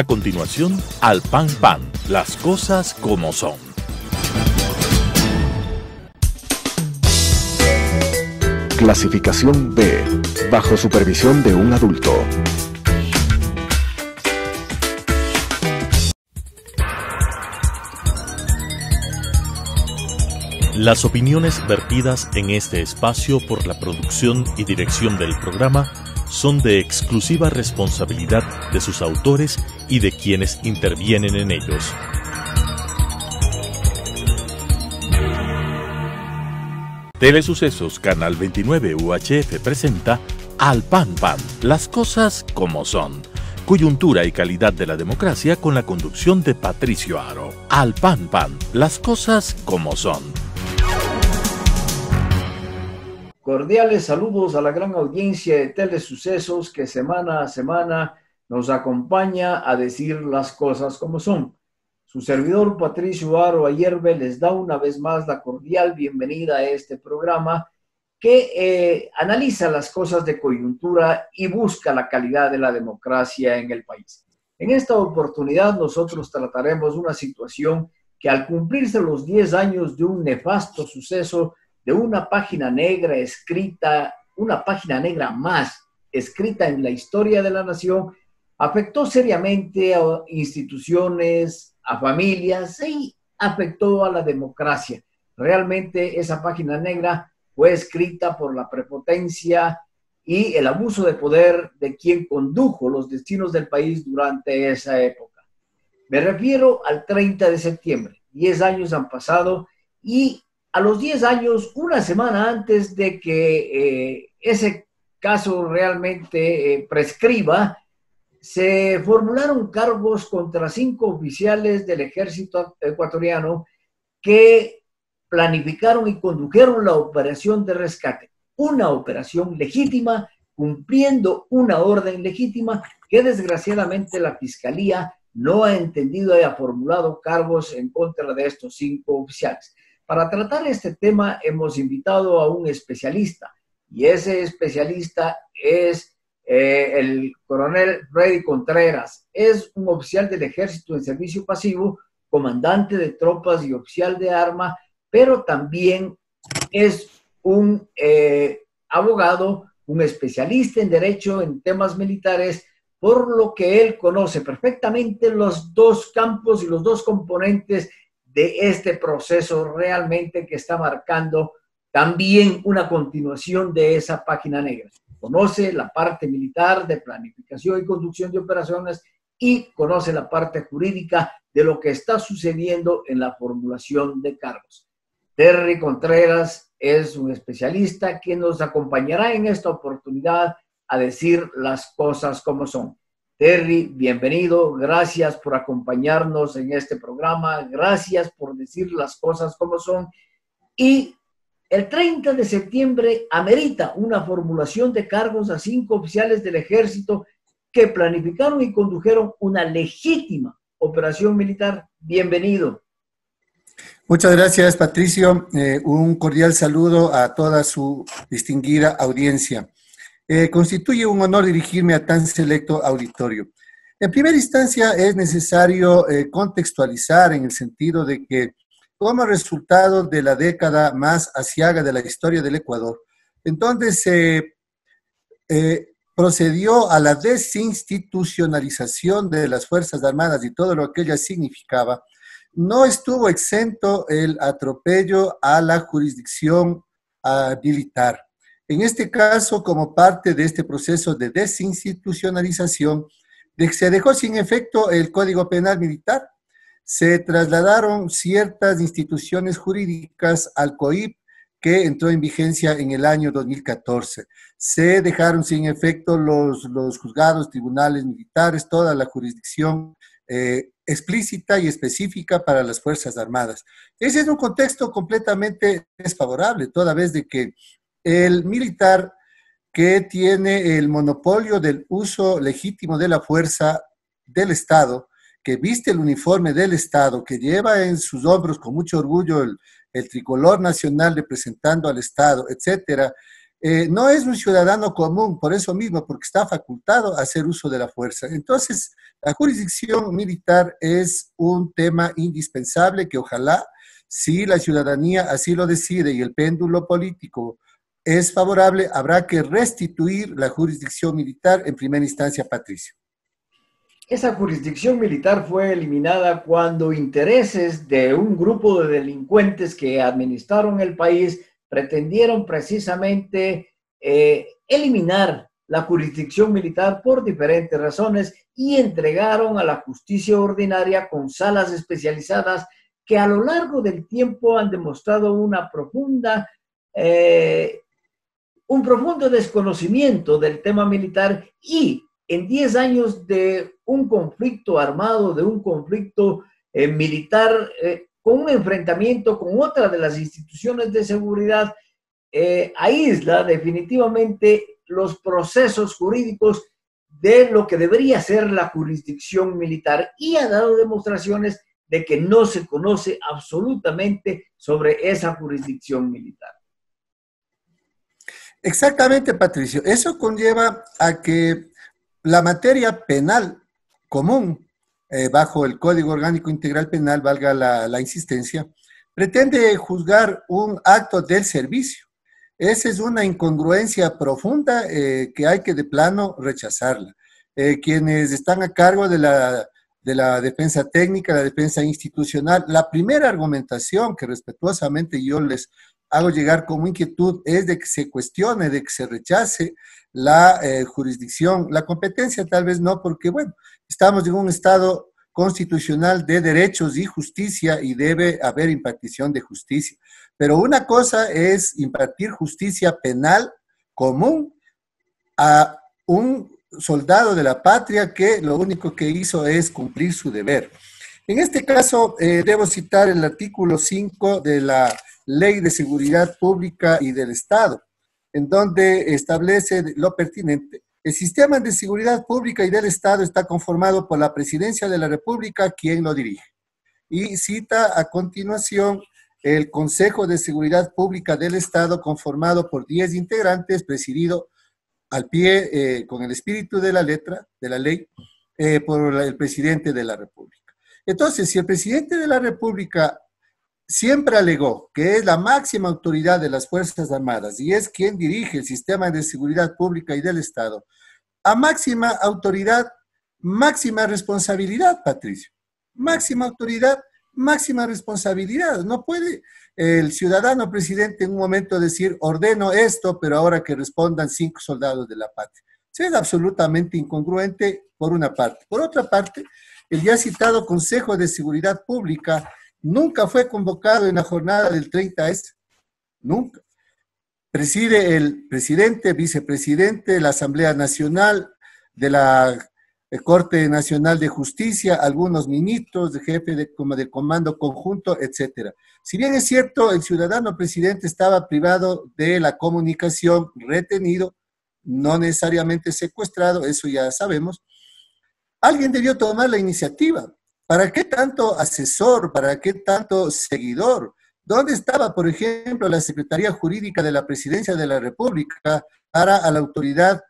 A continuación, Al Pan Pan, las cosas como son. Clasificación B, bajo supervisión de un adulto. Las opiniones vertidas en este espacio por la producción y dirección del programa son de exclusiva responsabilidad de sus autores y de quienes intervienen en ellos. Telesucesos Canal 29 UHF presenta Al Pan Pan, las cosas como son. Coyuntura y calidad de la democracia con la conducción de Patricio Aro. Al Pan Pan, las cosas como son. Cordiales saludos a la gran audiencia de Telesucesos que semana a semana nos acompaña a decir las cosas como son. Su servidor Patricio Aro Ayerbe les da una vez más la cordial bienvenida a este programa que analiza las cosas de coyuntura y busca la calidad de la democracia en el país. En esta oportunidad nosotros trataremos una situación que al cumplirse los 10 años de un nefasto suceso, de una página negra escrita, una página negra más escrita en la historia de la nación, afectó seriamente a instituciones, a familias y afectó a la democracia. Realmente esa página negra fue escrita por la prepotencia y el abuso de poder de quien condujo los destinos del país durante esa época. Me refiero al 30 de septiembre. 10 años han pasado y a los 10 años, una semana antes de que ese caso realmente prescriba, se formularon cargos contra 5 oficiales del ejército ecuatoriano que planificaron y condujeron la operación de rescate. Una operación legítima, cumpliendo una orden legítima que desgraciadamente la Fiscalía no ha entendido y ha formulado cargos en contra de estos 5 oficiales. Para tratar este tema hemos invitado a un especialista y ese especialista es el coronel Freddy Contreras. Es un oficial del ejército en servicio pasivo, comandante de tropas y oficial de arma, pero también es un abogado, un especialista en derecho en temas militares, por lo que él conoce perfectamente los 2 campos y los 2 componentes de este proceso realmente que está marcando también una continuación de esa página negra. Conoce la parte militar de planificación y conducción de operaciones y conoce la parte jurídica de lo que está sucediendo en la formulación de cargos. Terry Contreras es un especialista que nos acompañará en esta oportunidad a decir las cosas como son. Terry, bienvenido, gracias por acompañarnos en este programa, gracias por decir las cosas como son. Y el 30 de septiembre amerita una formulación de cargos a 5 oficiales del ejército que planificaron y condujeron una legítima operación militar. Bienvenido. Muchas gracias, Patricio. Un cordial saludo a toda su distinguida audiencia. Constituye un honor dirigirme a tan selecto auditorio. En primera instancia es necesario contextualizar en el sentido de que como resultado de la década más aciaga de la historia del Ecuador, entonces se procedió a la desinstitucionalización de las Fuerzas Armadas y todo lo que ello significaba. No estuvo exento el atropello a la jurisdicción militar. En este caso, como parte de este proceso de desinstitucionalización, se dejó sin efecto el Código Penal Militar, se trasladaron ciertas instituciones jurídicas al COIP, que entró en vigencia en el año 2014. Se dejaron sin efecto los juzgados, tribunales militares, toda la jurisdicción explícita y específica para las Fuerzas Armadas. Ese es un contexto completamente desfavorable, toda vez de que el militar que tiene el monopolio del uso legítimo de la fuerza del Estado, que viste el uniforme del Estado, que lleva en sus hombros con mucho orgullo el tricolor nacional representando al Estado, etcétera, no es un ciudadano común, por eso mismo, porque está facultado a hacer uso de la fuerza. Entonces, la jurisdicción militar es un tema indispensable que ojalá, si la ciudadanía así lo decide y el péndulo político es favorable, habrá que restituir la jurisdicción militar en primera instancia, Patricio. Esa jurisdicción militar fue eliminada cuando intereses de un grupo de delincuentes que administraron el país pretendieron precisamente eliminar la jurisdicción militar por diferentes razones y entregaron a la justicia ordinaria con salas especializadas que a lo largo del tiempo han demostrado un profundo desconocimiento del tema militar, y en 10 años de un conflicto armado, de un conflicto militar, con un enfrentamiento con otra de las instituciones de seguridad, aísla definitivamente los procesos jurídicos de lo que debería ser la jurisdicción militar, y ha dado demostraciones de que no se conoce absolutamente sobre esa jurisdicción militar. Exactamente, Patricio. Eso conlleva a que la materia penal común, bajo el Código Orgánico Integral Penal, valga la insistencia, pretende juzgar un acto del servicio. Esa es una incongruencia profunda que hay que de plano rechazarla. Quienes están a cargo de la defensa técnica, la defensa institucional, la primera argumentación que respetuosamente yo les hago llegar como inquietud es de que se cuestione, de que se rechace la jurisdicción, la competencia tal vez no, porque bueno, estamos en un Estado constitucional de derechos y justicia y debe haber impartición de justicia. Pero una cosa es impartir justicia penal común a un soldado de la patria que lo único que hizo es cumplir su deber. En este caso, debo citar el artículo 5 de la Ley de Seguridad Pública y del Estado, en donde establece lo pertinente. El sistema de seguridad pública y del Estado está conformado por la Presidencia de la República, quien lo dirige. Y cita a continuación el Consejo de Seguridad Pública del Estado, conformado por 10 integrantes, presidido al pie, con el espíritu de la letra de la ley, por el presidente de la República. Entonces, si el presidente de la República siempre alegó que es la máxima autoridad de las Fuerzas Armadas y es quien dirige el sistema de seguridad pública y del Estado, a máxima autoridad, máxima responsabilidad, Patricio. Máxima autoridad, máxima responsabilidad. No puede el ciudadano presidente en un momento decir, ordeno esto, pero ahora que respondan 5 soldados de la patria. Eso es absolutamente incongruente, por una parte. Por otra parte, el ya citado Consejo de Seguridad Pública nunca fue convocado en la jornada del 30S, nunca. Preside el presidente, vicepresidente, la Asamblea Nacional, de la Corte Nacional de Justicia, algunos ministros, de jefe de comando conjunto, etcétera. Si bien es cierto, el ciudadano presidente estaba privado de la comunicación, retenido, no necesariamente secuestrado, eso ya sabemos, alguien debió tomar la iniciativa. ¿Para qué tanto asesor? ¿Para qué tanto seguidor? ¿Dónde estaba, por ejemplo, la Secretaría Jurídica de la Presidencia de la República para a la autoridad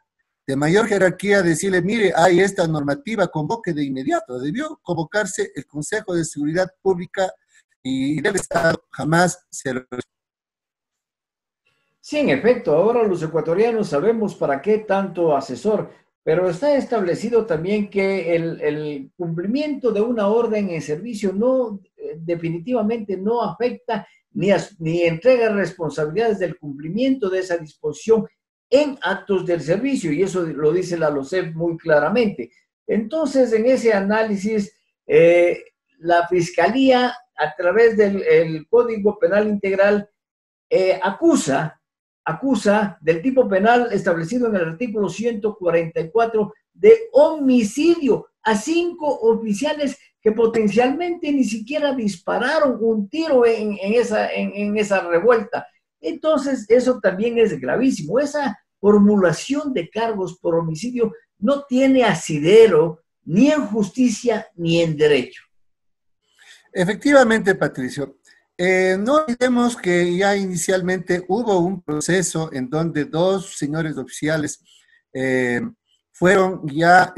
de mayor jerarquía decirle, mire, hay esta normativa, convoque de inmediato? Debió convocarse el Consejo de Seguridad Pública y del Estado, jamás se lo... Sí, en efecto, ahora los ecuatorianos sabemos para qué tanto asesor, pero está establecido también que el cumplimiento de una orden en servicio no, definitivamente no afecta ni entrega responsabilidades del cumplimiento de esa disposición en actos del servicio, y eso lo dice la LOCEP muy claramente. Entonces, en ese análisis, la Fiscalía, a través del Código Penal Integral, acusa del tipo penal establecido en el artículo 144 de homicidio a 5 oficiales que potencialmente ni siquiera dispararon un tiro en esa revuelta. Entonces, eso también es gravísimo. Esa formulación de cargos por homicidio no tiene asidero ni en justicia ni en derecho. Efectivamente, Patricio. No olvidemos que ya inicialmente hubo un proceso en donde dos señores oficiales eh, fueron ya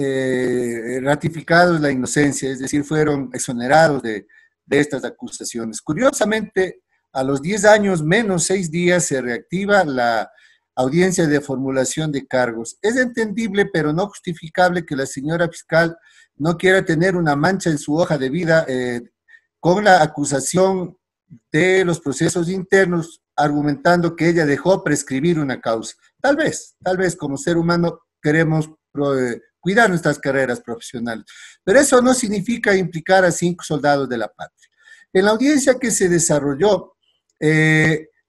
ratificados la inocencia, es decir, fueron exonerados de estas acusaciones. Curiosamente, a los 10 años menos 6 días se reactiva la audiencia de formulación de cargos. Es entendible, pero no justificable que la señora fiscal no quiera tener una mancha en su hoja de vida con la acusación de los procesos internos, argumentando que ella dejó prescribir una causa. Tal vez como ser humano queremos cuidar nuestras carreras profesionales, pero eso no significa implicar a 5 soldados de la patria. En la audiencia que se desarrolló,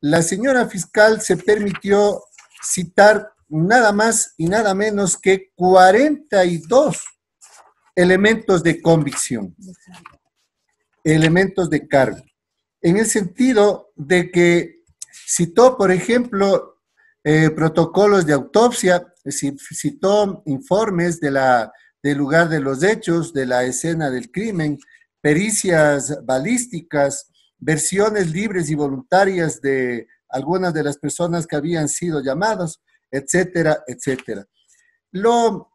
la señora fiscal se permitió citar nada más y nada menos que 42 elementos de convicción, elementos de cargo, en el sentido de que citó, por ejemplo, protocolos de autopsia, citó informes del lugar de los hechos, de la escena del crimen, pericias balísticas, versiones libres y voluntarias de algunas de las personas que habían sido llamadas, etcétera, etcétera. Lo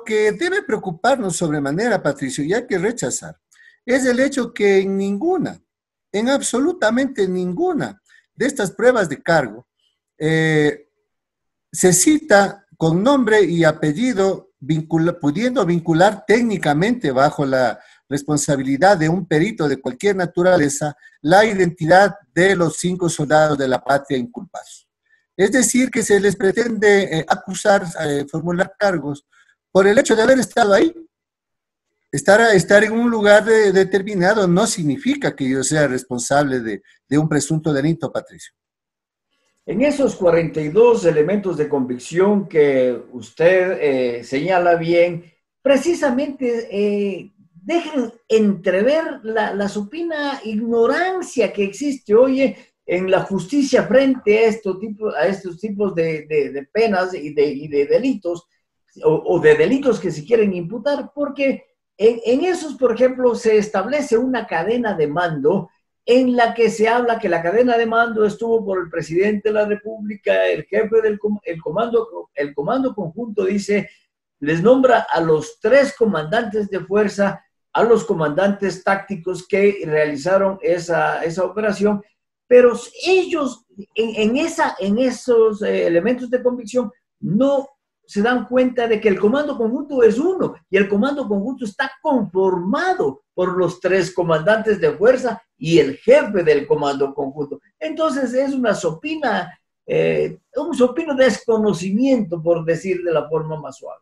que debe preocuparnos sobremanera, Patricio, y hay que rechazar, es el hecho que en absolutamente ninguna de estas pruebas de cargo, se cita con nombre y apellido, pudiendo vincular técnicamente bajo la responsabilidad de un perito de cualquier naturaleza, la identidad de los 5 soldados de la patria inculpados. Es decir, que se les pretende acusar, formular cargos por el hecho de haber estado ahí. Estar en un lugar determinado no significa que yo sea responsable de un presunto delito, Patricio. En esos 42 elementos de convicción que usted señala bien, precisamente dejan entrever la supina ignorancia que existe hoy en la justicia frente a estos tipos de penas y de delitos, o de delitos que se quieren imputar, porque en esos, por ejemplo, se establece una cadena de mando en la que se habla que la cadena de mando estuvo por el presidente de la República, el jefe del el comando conjunto dice, les nombra a los 3 comandantes de fuerza, a los comandantes tácticos que realizaron esa operación, pero ellos en esos elementos de convicción no se dan cuenta de que el comando conjunto es uno y el comando conjunto está conformado por los 3 comandantes de fuerza y el jefe del comando conjunto. Entonces es una sopina, un sopino desconocimiento, por decir de la forma más suave.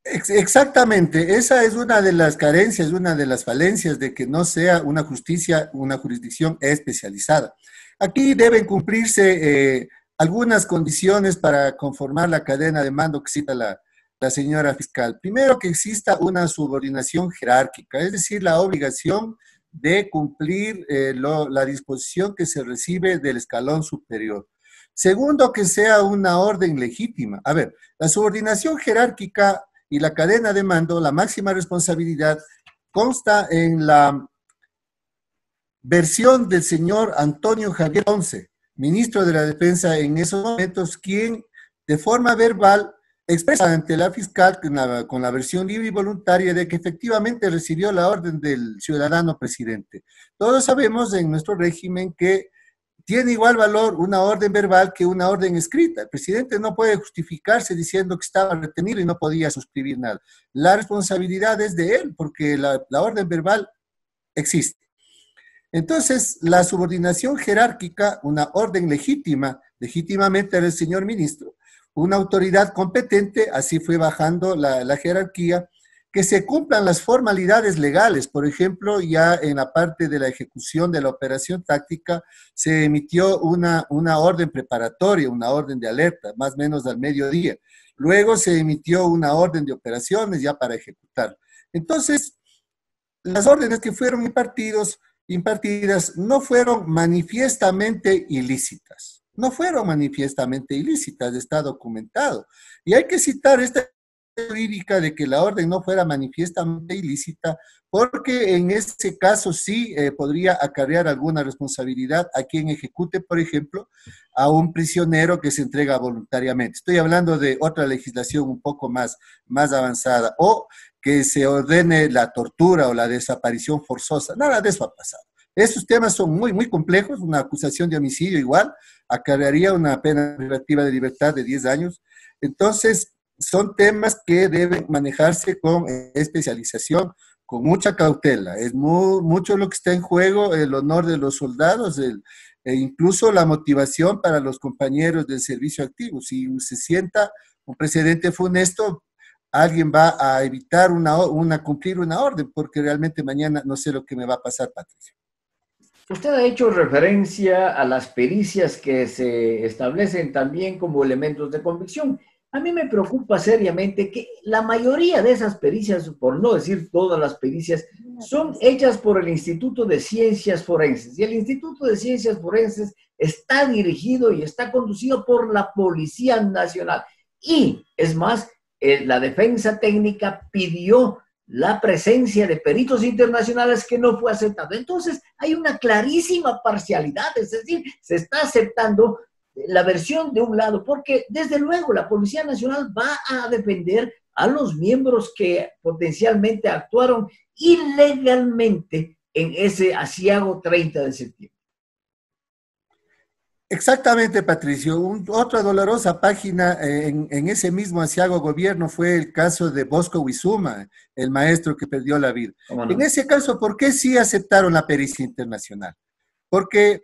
Exactamente, esa es una de las carencias, una de las falencias de que no sea una justicia, una jurisdicción especializada. Aquí deben cumplirse algunas condiciones para conformar la cadena de mando que cita la señora fiscal. Primero, que exista una subordinación jerárquica, es decir, la obligación de cumplir la disposición que se recibe del escalón superior. Segundo, que sea una orden legítima. A ver, la subordinación jerárquica y la cadena de mando, la máxima responsabilidad, consta en la versión del señor Antonio Javier Ponce, ministro de la Defensa en esos momentos, quien de forma verbal expresa ante la fiscal con la versión libre y voluntaria de que efectivamente recibió la orden del ciudadano presidente. Todos sabemos en nuestro régimen que tiene igual valor una orden verbal que una orden escrita. El presidente no puede justificarse diciendo que estaba retenido y no podía suscribir nada. La responsabilidad es de él, porque la orden verbal existe. Entonces, la subordinación jerárquica, una orden legítimamente del señor ministro, una autoridad competente, así fue bajando la jerarquía, que se cumplan las formalidades legales. Por ejemplo, ya en la parte de la ejecución de la operación táctica se emitió una orden preparatoria, una orden de alerta, más o menos al mediodía. Luego se emitió una orden de operaciones ya para ejecutar. Entonces, las órdenes que fueron impartidas no fueron manifiestamente ilícitas. No fueron manifiestamente ilícitas, está documentado. Y hay que citar este jurídica de que la orden no fuera manifiestamente ilícita, porque en ese caso sí podría acarrear alguna responsabilidad a quien ejecute, por ejemplo, a un prisionero que se entrega voluntariamente. Estoy hablando de otra legislación un poco más avanzada, o que se ordene la tortura o la desaparición forzosa. Nada de eso ha pasado. Esos temas son muy complejos. Una acusación de homicidio igual acarrearía una pena privativa de libertad de 10 años. Entonces, son temas que deben manejarse con especialización, con mucha cautela. Es mucho lo que está en juego, el honor de los soldados, e incluso la motivación para los compañeros del servicio activo. Si se sienta un precedente funesto, alguien va a evitar cumplir una orden, porque realmente mañana no sé lo que me va a pasar, Patricia. Usted ha hecho referencia a las pericias que se establecen también como elementos de convicción. A mí me preocupa seriamente que la mayoría de esas pericias, por no decir todas las pericias, son hechas por el Instituto de Ciencias Forenses. Y el Instituto de Ciencias Forenses está dirigido y está conducido por la Policía Nacional. Y, es más, la defensa técnica pidió la presencia de peritos internacionales que no fue aceptado. Entonces, hay una clarísima parcialidad, es decir, se está aceptando la versión de un lado, porque desde luego la Policía Nacional va a defender a los miembros que potencialmente actuaron ilegalmente en ese aciago 30 de septiembre. Exactamente, Patricio. Otra dolorosa página en ese mismo aciago gobierno fue el caso de Bosco Wizuma, el maestro que perdió la vida. ¿Cómo no? En ese caso, ¿por qué sí aceptaron la pericia internacional? Porque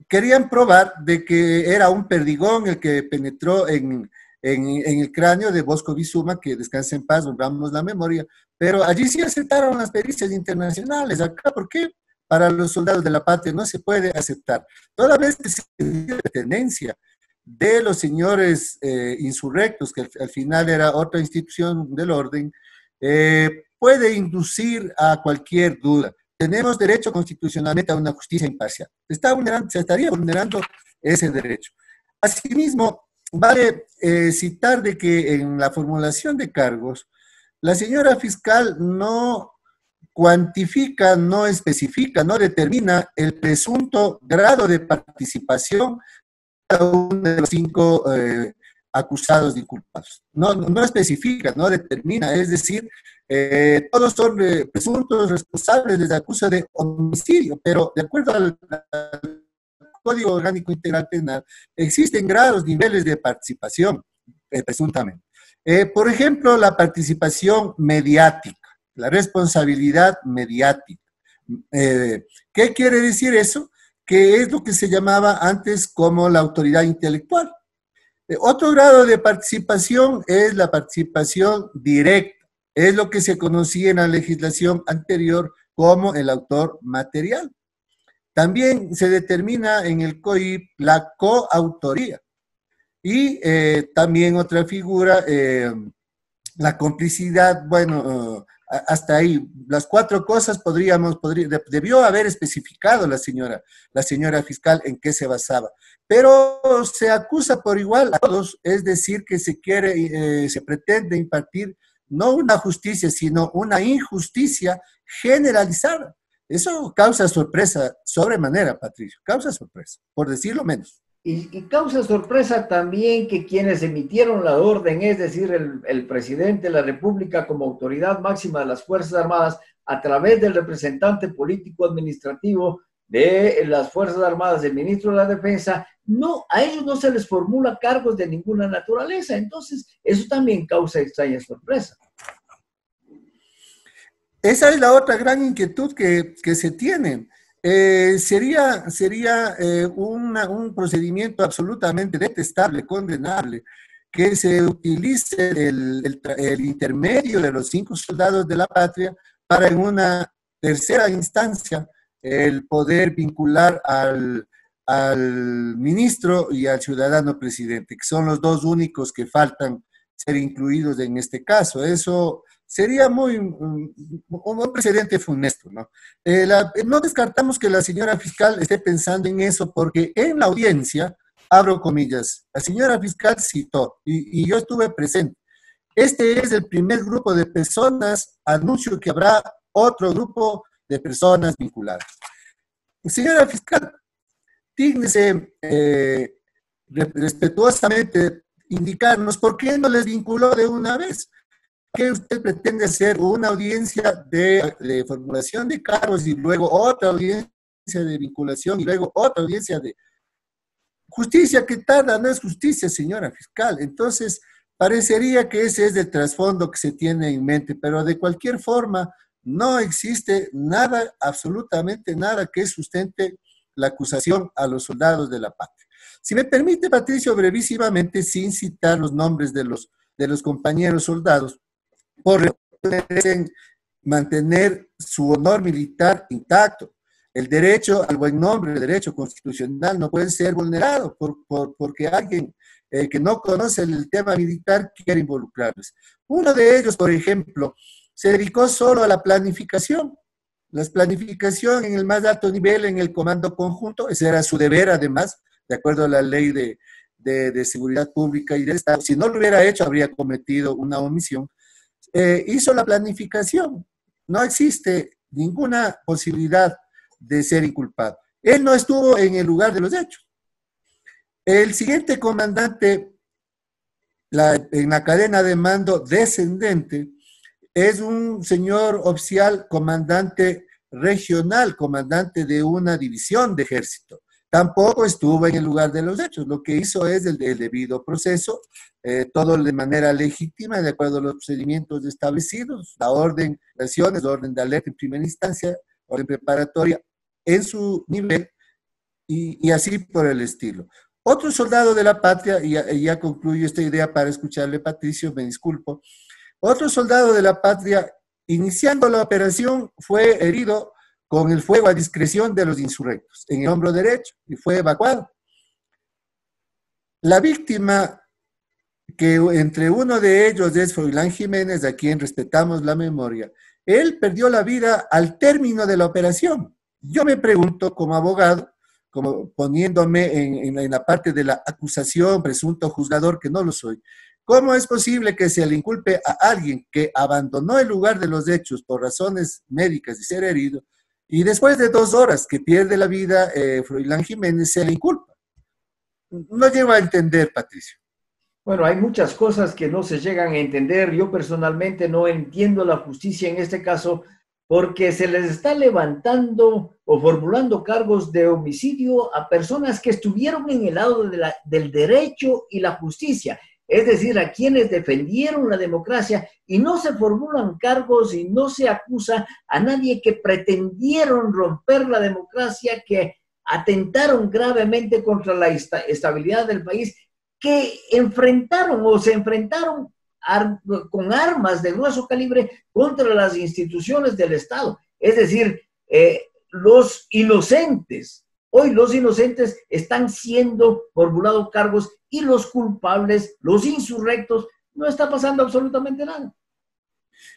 querían probar de que era un perdigón el que penetró en el cráneo de Bosco Wizuma, que descanse en paz, honramos la memoria, pero allí sí aceptaron las pericias internacionales. Acá, ¿por qué? Para los soldados de la patria no se puede aceptar. Toda vez que se dio la tendencia de los señores insurrectos, que al final era otra institución del orden, puede inducir a cualquier duda. Tenemos derecho constitucionalmente a una justicia imparcial. Se estaría vulnerando ese derecho. Asimismo, vale citar de que en la formulación de cargos, la señora fiscal no cuantifica, no especifica, no determina el presunto grado de participación de cada uno de los 5 acusados y inculpados. No especifica, no determina, es decir, todos son presuntos responsables, les acusa de homicidio, pero de acuerdo al Código Orgánico Integral Penal, existen grados, niveles de participación, presuntamente. Por ejemplo, la participación mediática, la responsabilidad mediática. ¿Qué quiere decir eso? Que es lo que se llamaba antes como la autoridad intelectual. Otro grado de participación es la participación directa, es lo que se conocía en la legislación anterior como el autor material. También se determina en el COIP la coautoría y también otra figura, la complicidad, bueno, hasta ahí, las 4 cosas debió haber especificado la señora fiscal en qué se basaba, pero se acusa por igual a todos, es decir, que se pretende impartir no una justicia, sino una injusticia generalizada. Eso causa sorpresa sobremanera, Patricio, causa sorpresa, por decirlo menos. Y causa sorpresa también que quienes emitieron la orden, es decir, el presidente de la República como autoridad máxima de las Fuerzas Armadas, a través del representante político administrativo de las Fuerzas Armadas, el ministro de la Defensa, a ellos no se les formula cargos de ninguna naturaleza. Entonces, eso también causa extraña sorpresa. Esa es la otra gran inquietud que se tiene. Sería un procedimiento absolutamente detestable, condenable, que se utilice el intermedio de los 5 soldados de la patria para en una tercera instancia el poder vincular al ministro y al ciudadano presidente, que son los 2 únicos que faltan ser incluidos en este caso. Eso sería un precedente funesto, ¿no? No descartamos que la señora fiscal esté pensando en eso, porque en la audiencia, abro comillas, la señora fiscal citó, y yo estuve presente, Este es el primer grupo de personas, anuncio que habrá otro grupo de personas vinculadas. Señora fiscal, dígnese respetuosamente indicarnos por qué no les vinculó de una vez. ¿Qué usted pretende hacer? Una audiencia de formulación de cargos y luego otra audiencia de vinculación y luego otra audiencia de justicia que tarda, no es justicia, señora fiscal. Entonces, parecería que ese es el trasfondo que se tiene en mente, pero de cualquier forma no existe nada, absolutamente nada que sustente la acusación a los soldados de la patria. Si me permite, Patricio, brevísimamente, sin citar los nombres de los compañeros soldados, por mantener su honor militar intacto. El derecho al buen nombre, el derecho constitucional no puede ser vulnerado porque alguien que no conoce el tema militar quiere involucrarlos. Uno de ellos, por ejemplo, se dedicó solo a la planificación. La planificación en el más alto nivel, en el comando conjunto, ese era su deber además, de acuerdo a la ley de seguridad pública y del Estado. Si no lo hubiera hecho, habría cometido una omisión. Hizo la planificación. No existe ninguna posibilidad de ser inculpado. Él no estuvo en el lugar de los hechos. El siguiente comandante en la cadena de mando descendente es un señor oficial comandante regional, comandante de una división de ejército. Tampoco estuvo en el lugar de los hechos. Lo que hizo es el debido proceso, todo de manera legítima, de acuerdo a los procedimientos establecidos, la orden de acciones, la orden de alerta en primera instancia, orden preparatoria en su nivel y así por el estilo. Otro soldado de la patria, y ya concluyo esta idea para escucharle, Patricio, me disculpo. Otro soldado de la patria, iniciando la operación, fue herido con el fuego a discreción de los insurrectos en el hombro derecho y fue evacuado. La víctima, que entre uno de ellos es Froilán Jiménez, a quien respetamos la memoria, él perdió la vida al término de la operación. Yo me pregunto como abogado, como poniéndome en la parte de la acusación, presunto juzgador, que no lo soy, ¿cómo es posible que se le inculpe a alguien que abandonó el lugar de los hechos por razones médicas y ser herido, y después de 2 horas que pierde la vida Froilán Jiménez, se le inculpa? No llego a entender, Patricio. Bueno, hay muchas cosas que no se llegan a entender. Yo personalmente no entiendo la justicia en este caso porque se les está levantando o formulando cargos de homicidio a personas que estuvieron en el lado del derecho y la justicia, es decir, a quienes defendieron la democracia, y no se formulan cargos y no se acusa a nadie que pretendieron romper la democracia, que atentaron gravemente contra la estabilidad del país, que enfrentaron o se enfrentaron con armas de grueso calibre contra las instituciones del Estado. Es decir, los inocentes, hoy los inocentes están siendo formulados cargos y los culpables, los insurrectos, no está pasando absolutamente nada.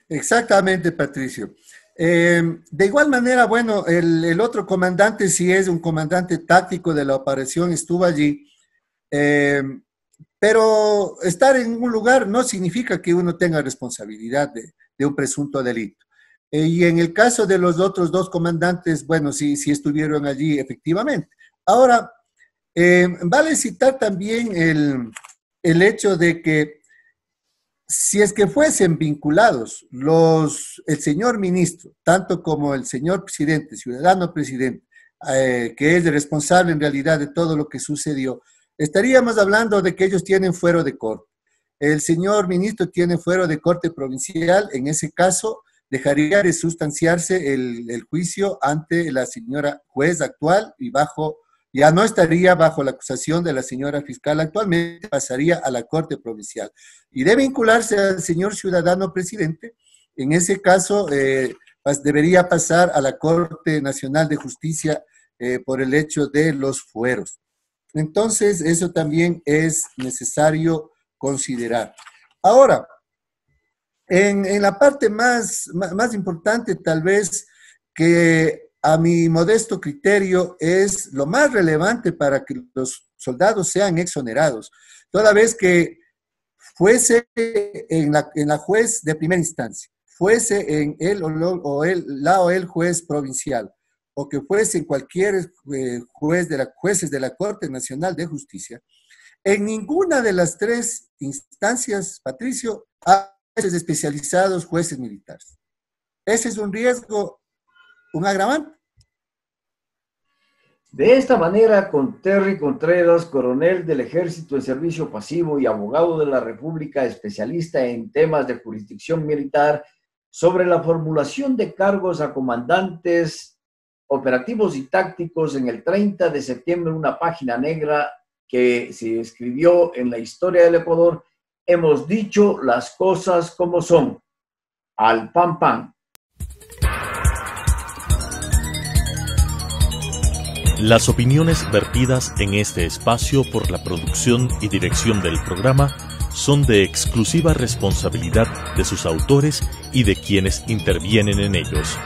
Exactamente, Patricio. De igual manera, bueno, el otro comandante, si es un comandante táctico de la operación, estuvo allí. Pero estar en un lugar no significa que uno tenga responsabilidad de un presunto delito. Y en el caso de los otros 2 comandantes, bueno, sí estuvieron allí efectivamente. Ahora, vale citar también el hecho de que si es que fuesen vinculados el señor ministro, tanto como el señor presidente, ciudadano presidente, que es el responsable en realidad de todo lo que sucedió, estaríamos hablando de que ellos tienen fuero de corte. El señor ministro tiene fuero de corte provincial. En ese caso, dejaría de sustanciarse el juicio ante la señora juez actual y ya no estaría bajo la acusación de la señora fiscal actualmente, pasaría a la corte provincial. Y de vincularse al señor ciudadano presidente, en ese caso debería pasar a la Corte Nacional de Justicia por el hecho de los fueros. Entonces, eso también es necesario considerar. Ahora, en la parte más importante, tal vez, que a mi modesto criterio es lo más relevante para que los soldados sean exonerados, toda vez que fuese en la juez de primera instancia, fuese en el juez provincial, o que fuese en cualquier jueces de la Corte Nacional de Justicia, en ninguna de las tres instancias, Patricio, hay jueces especializados, jueces militares. Ese es un riesgo, un agravante. De esta manera, con Terry Contreras, coronel del Ejército en servicio pasivo y abogado de la República, especialista en temas de jurisdicción militar, sobre la formulación de cargos a comandantes operativos y tácticos en el 30 de septiembre, una página negra que se escribió en la historia del Ecuador, hemos dicho las cosas como son. Al pan pan. Las opiniones vertidas en este espacio por la producción y dirección del programa son de exclusiva responsabilidad de sus autores y de quienes intervienen en ellos.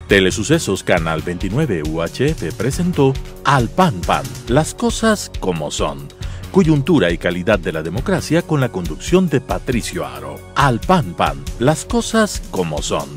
Telesucesos Canal 29 UHF presentó Al Pan Pan, las cosas como son. Coyuntura y calidad de la democracia con la conducción de Patricio Aro. Al Pan Pan, las cosas como son.